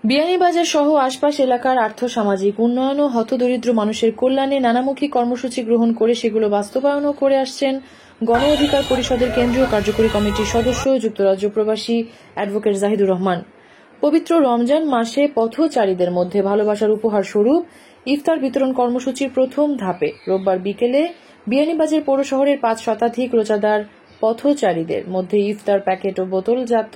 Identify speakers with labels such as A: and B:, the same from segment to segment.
A: বিয়ানীবাজার সহ আশপাশ এলাকার আর্থ-সামাজিক উন্নয়ন ও হতদরিদ্র মানুষের কল্যাণে নানামুখী কর্মসূচি গ্রহণ করে সেগুলো বাস্তবায়নও করে আসছেন গণ অধিকার পরিষদের কেন্দ্রীয় কার্যকরী কমিটির সদস্য যুক্তরাজ্য প্রবাসী অ্যাডভোকেট জাহিদুর রহমান। পবিত্র রমজান মাসে পথচারীদের মধ্যে ভালোবাসার উপহার স্বরূপ ইফতার বিতরণ কর্মসূচির প্রথম ধাপে রোববার বিকেলে বিয়ানীবাজার পৌর শহরের ৫ শতাধিক রোজাদার পথচারীদের মধ্যে ইফতার প্যাকেট ও বোতলজাত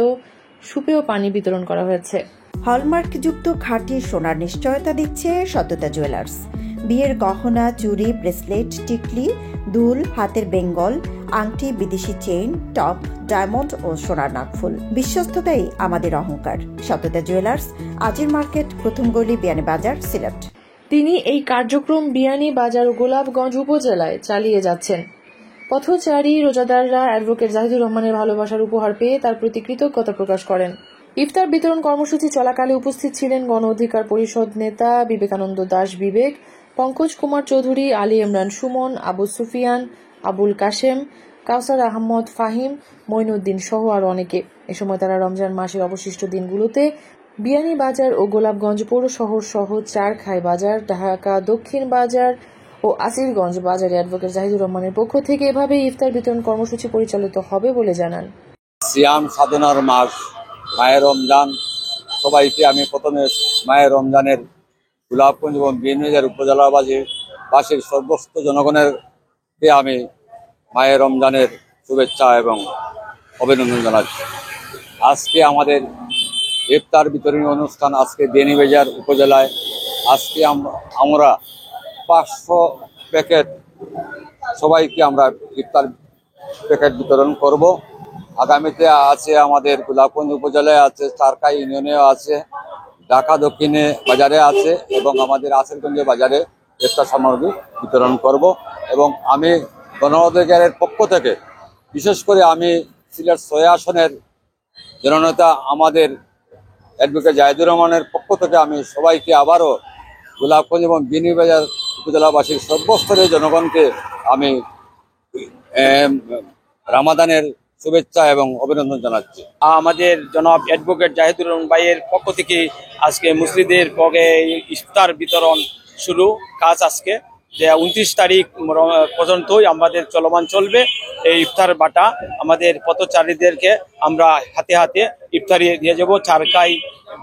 A: সুপেয় পানি বিতরণ করা হয়েছে।
B: হলমার্কযুক্ত খাঁটি সোনার নিশ্চয়তা দিচ্ছে সততা জুয়েলার্স। বিয়ের গহনা, চুড়ি, ব্রেসলেট, টিকলি, দুল, হাতের বেঙ্গল, আংটি, বিদেশি চেইন, টপ, ডায়মন্ড ও সোনার নাকফুল। বিশ্বস্ততাই আমাদের অহংকার। সততা জুয়েলার্স, আজির মার্কেট, প্রথম গলি, বিয়ানীবাজার, সিলেট।
A: তিনি এই কার্যক্রম বিয়ানীবাজার ও গোলাপগঞ্জ উপজেলায় চালিয়ে যাচ্ছেন। পথচারী রোজাদাররা অ্যাডভোকেট জাহিদুর রহমানের ভালোবাসার উপহার পেয়ে তার প্রতি কৃতজ্ঞতা প্রকাশ করেন। ইফতার বিতরণ কর্মসূচি চলাকালে উপস্থিত ছিলেন গণ অধিকার পরিষদ নেতা বিবেকানন্দ দাস বিবেক, পঙ্কজ কুমার চৌধুরী, আলী ইমরান সুমন, আবু সুফিয়ান, আবুল কাশেম, কাউসার আহমদ ফাহিম, মঈনুদ্দিন সহ আরো অনেকে। এ সময় তারা রমজান মাসের অবশিষ্ট দিনগুলোতে বিয়ানীবাজার ও গোলাপগঞ্জ পৌর শহর সহ চারখাই বাজার, ঢাকা দক্ষিণ বাজার ও আসিরগঞ্জ বাজারে অ্যাডভোকেট জাহিদুর রহমানের পক্ষ থেকে এভাবে ইফতার বিতরণ কর্মসূচি পরিচালিত হবে বলে জানান।
C: সিয়াম সাধনার মাস মায়ের রমজান, সবাইকে আমি প্রথমে মায়ের রমজানের গোলাপগঞ্জ এবং বিয়ানীবাজার উপজেলাবাসীর সর্বস্ত জনগণেরকে আমি মায়ের রমজানের শুভেচ্ছা এবং অভিনন্দন জানাচ্ছি। আজকে আমাদের ইফতার বিতরণী অনুষ্ঠান আজকে বিয়ানীবাজার উপজেলায় আজকে আমরা 500 প্যাকেট সবাইকে আমরা ইফতার প্যাকেট বিতরণ করব। আগামীতে আছে আমাদের গোলাপগঞ্জ উপজেলায় আছে, চারখাই ইউনিয়নেও আছে, ঢাকা দক্ষিণে বাজারে আছে এবং আমাদের আসিরগঞ্জ বাজারে ইফতার সামগ্রী বিতরণ করব। এবং আমি গণ অধিকারের পক্ষ থেকে বিশেষ করে আমি সিলেট 6 আসনের জননেতা আমাদের অ্যাডভোকেট জাহিদুর রহমানের পক্ষ থেকে আমি সবাইকে আবারও গোলাপগঞ্জ এবং বিয়ানীবাজার উপজেলাবাসীর সর্বস্তরের জনগণকে আমি রামাদানের শুভেচ্ছা এবং অভিনন্দন জানাচ্ছি।
D: আমাদের জনাব অ্যাডভোকেট জাহিদুর রহমান ভাইয়ের পক্ষ থেকে আজকে মুসলিদের পক্ষে ইফতার বিতরণ শুরু কাজ আজকে যে 29 তারিখ পর্যন্তই আমাদের চলমান চলবে এই ইফতার বাটা। আমাদের পথচারীদেরকে আমরা হাতে হাতে ইফতারি দিয়ে যাব। চারখাই,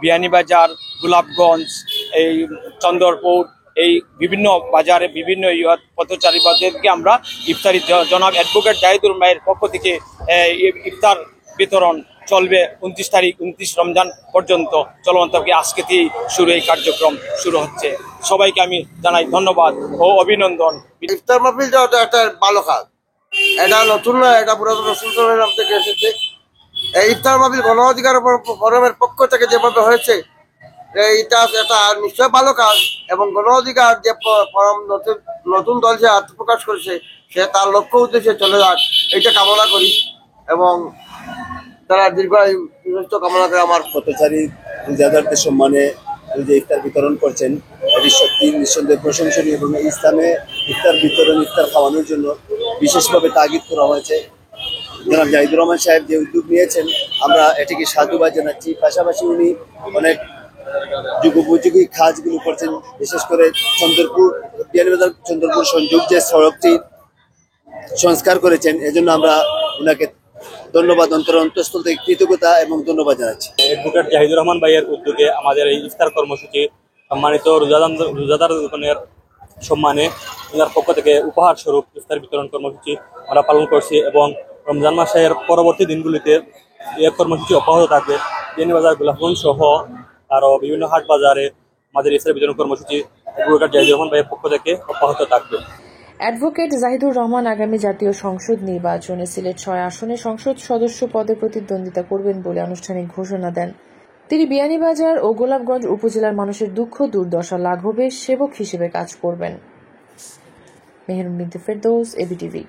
D: বিয়ানীবাজার, গোলাপগঞ্জ, এই চন্দরপুর, এই বিভিন্ন বাজারে বিভিন্ন পথচারীদেরকে আমরা ইফতারি জনাব অ্যাডভোকেট জাহিদুর ভাইয়ের পক্ষ থেকে ইফতার বিতরণ চলবে 29 রমজান পর্যন্ত চলমান থাকবে। আজকে থেকে শুরু এই কার্যক্রম শুরু হচ্ছে। সবাইকে আমি জানাই ধন্যবাদ ও অভিনন্দন।
E: ইফতার মাহফিলটা একটা ভালো কাজ, এটা নতুন না, এটা পুরাতন রসুল নাম থেকে এসেছে। এই ইফতার মাহফিল গণ অধিকার ফোরামের পক্ষ থেকে যেভাবে হয়েছে এটা নিশ্চয় ভালো কাজ এবং গণ অধিকার যে নতুন দল যে আত্মপ্রকাশ করেছে সে তার লক্ষ্য উদ্দেশ্যে চলে যাক এটা কামনা করি এবং তারা দীর্ঘায়ু কামনা করে। আমার
F: পথচারী রোজাদারদের সম্মানে যে ইফতার বিতরণ করছেন এটি সত্যি নিঃসন্দেহে প্রশংসনীয় এবং ইসলামে ইফতার বিতরণ, ইফতার খাওয়ানোর জন্য বিশেষভাবে তাগিদ করা হয়েছে। জনাব জাহিদুর রহমান সাহেব যে উদ্যোগ নিয়েছেন আমরা এটিকে সাধুবাদ জানাচ্ছি। পাশাপাশি উনি অনেক যুগোপযোগী কাজগুলো করছেন, বিশেষ করে বিয়ানীবাজার চন্দ্রপুর সংযোগ যে সড়কটি সংস্কার করেছেন এজন্য আমরা ওনাকে ধন্যবাদ, অন্তঃস্থল থেকে কৃতজ্ঞতা এবং ধন্যবাদ জানাচ্ছি।
D: অ্যাডভোকেট জাহিদুর রহমান ভাইয়ের উদ্যোগে আমাদের এই ইফতার কর্মসূচি সম্মানিত রোজাদারগণের সম্মানে ওনার পক্ষ থেকে উপহার স্বরূপ ইফতার বিতরণ কর্মসূচি আমরা পালন করছি এবং রমজান মাসের পরবর্তী দিনগুলিতে এই কর্মসূচি অব্যাহত থাকবে। বিয়ানীবাজার, গোলাপগঞ্জ সহ আরও বিভিন্ন হাট বাজারে আমাদের ইফতার বিতরণ কর্মসূচি অ্যাডভোকেট জাহিদুর রহমান ভাইয়ের পক্ষ থেকে অব্যাহত থাকবে।
A: অ্যাডভোকেট জাহিদুর রহমান আগামী জাতীয় সংসদ নির্বাচনে সিলেট 6 আসনে সংসদ সদস্য পদে প্রতিদ্বন্দ্বিতা করবেন বলে আনুষ্ঠানিক ঘোষণা দেন। তিনি বিয়ানীবাজার ও গোলাপগঞ্জ উপজেলার মানুষের দুঃখ দুর্দশা লাঘবে সেবক হিসেবে কাজ করবেন। মেহেরুন বিনতে ফেরদৌস, এবিটিভি।